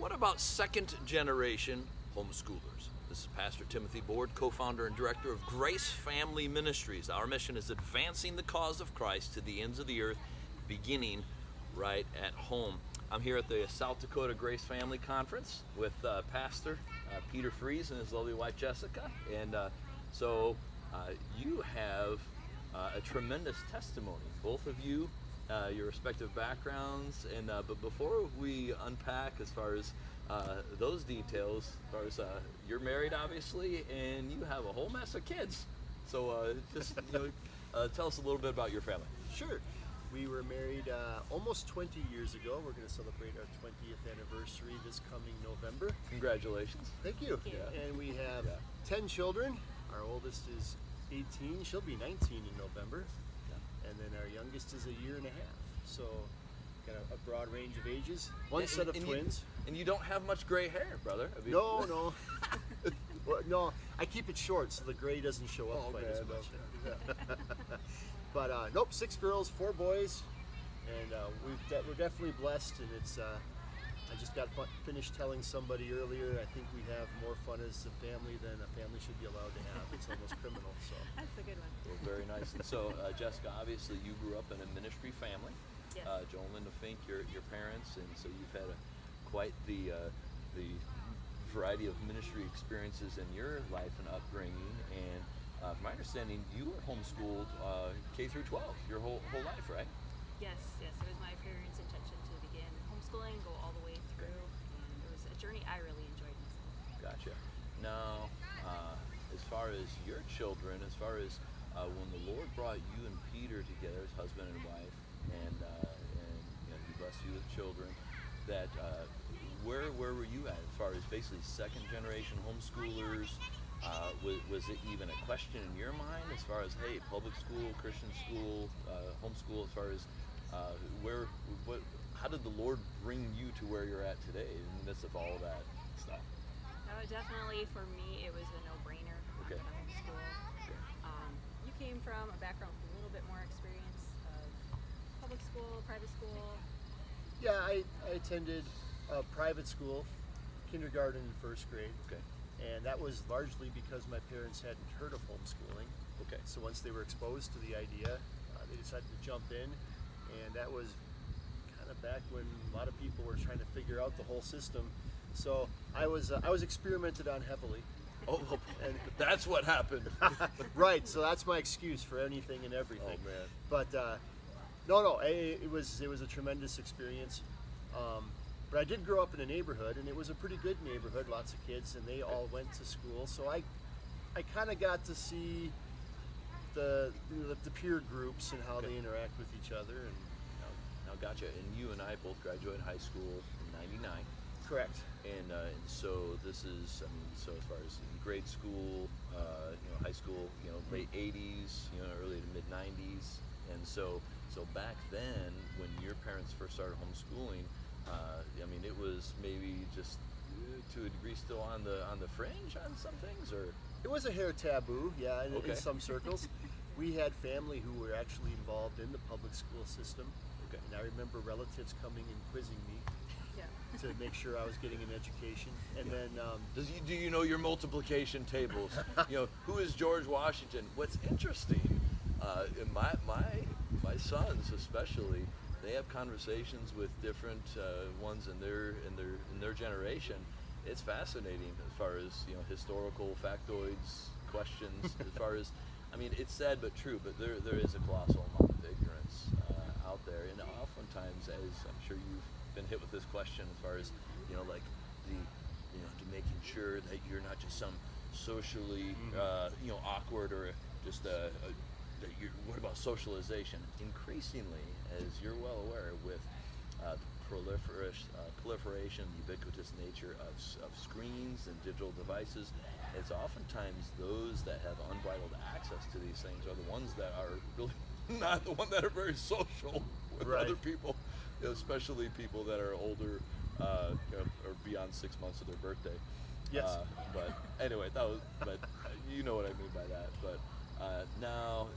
What about second generation homeschoolers? This is Pastor Timothy Board, co-founder and director of Grace Family Ministries. Our mission is advancing the cause of Christ to the ends of the earth, beginning right at home. I'm here at the South Dakota Grace Family Conference with Pastor Peter Fries and his lovely wife Jessica. And so you have a tremendous testimony, both of you, your respective backgrounds. And but before we unpack as far as those details, as far as you're married, obviously, and you have a whole mess of kids. So just tell us a little bit about your family. Sure. We were married almost 20 years ago. We're going to celebrate our 20th anniversary this coming November. Congratulations. Thank you. Yeah. And we have 10 children. Our oldest is 18. She'll be 19 in November. And then our youngest is a year and a half. So got a broad range of ages. One set of twins. And you don't have much gray hair, brother. No. Well, no, I keep it short so the gray doesn't show up quite as much. Okay. But nope, 6 girls, 4 boys, and we're definitely blessed. And it's I just got finished telling somebody earlier, I think we have more fun as a family than a family should be allowed to have. It's almost criminal. So that's a good one. Well, very nice. And so Jessica, obviously you grew up in a ministry family. Yes. Joel and Linda Fink, your parents, and so you've had quite the variety of ministry experiences in your life and upbringing. And from my understanding, you were homeschooled K through 12 your whole life, right? Yes. It was my parents' intention to begin homeschooling, go all the way through, and it was a journey I really enjoyed myself. Gotcha. Now, as far as your children, as far as when the Lord brought you and Peter together as husband and wife, and He blessed you with children, that where were you at as far as basically second generation homeschoolers? Was it even a question in your mind as far as, hey, public school, Christian school, homeschool, as far as how did the Lord bring you to where you're at today in the midst of all of that stuff? Definitely for me, it was a no-brainer. Okay. I'm gonna homeschool. Sure. You came from a background with a little bit more experience of public school, private school. yeah, I attended a private school, kindergarten and first grade. Okay. And that was largely because my parents hadn't heard of homeschooling. Okay. So once they were exposed to the idea, they decided to jump in, and that was kind of back when a lot of people were trying to figure out the whole system. So I was experimented on heavily. Oh, and that's what happened. Right. So that's my excuse for anything and everything. Oh man. But no, it was a tremendous experience. But I did grow up in a neighborhood, and it was a pretty good neighborhood, lots of kids, and they all went to school. So I kind of got to see the peer groups and how they interact with each other. And Now, gotcha. And you and I both graduated high school in '99. correct. And so this is, so as far as in grade school, high school, late '80s, early to mid '90s, and so back then when your parents first started homeschooling, it was maybe just to a degree still on the fringe on some things, or It was a hair taboo, yeah, Okay. in some circles. We had family who were actually involved in the public school system. Okay. And I remember relatives coming and quizzing me Yeah. to make sure I was getting an education. And then do you know your multiplication tables? Who is George Washington? What's interesting, in my sons especially, they have conversations with different ones in their generation. It's fascinating as far as historical factoids, questions. As far as, it's sad but true. But there is a colossal amount of ignorance out there, and oftentimes, as I'm sure you've been hit with this question, as far as like to making sure that you're not just some socially awkward or just what about socialization? Increasingly, as you're well aware, with proliferation, ubiquitous nature of screens and digital devices, it's oftentimes those that have unbridled access to these things are the ones that are really not the ones that are very social with Right. other people, especially people that are older or beyond 6 months of their birthday. Yes. But anyway, but you know what I mean by that. But now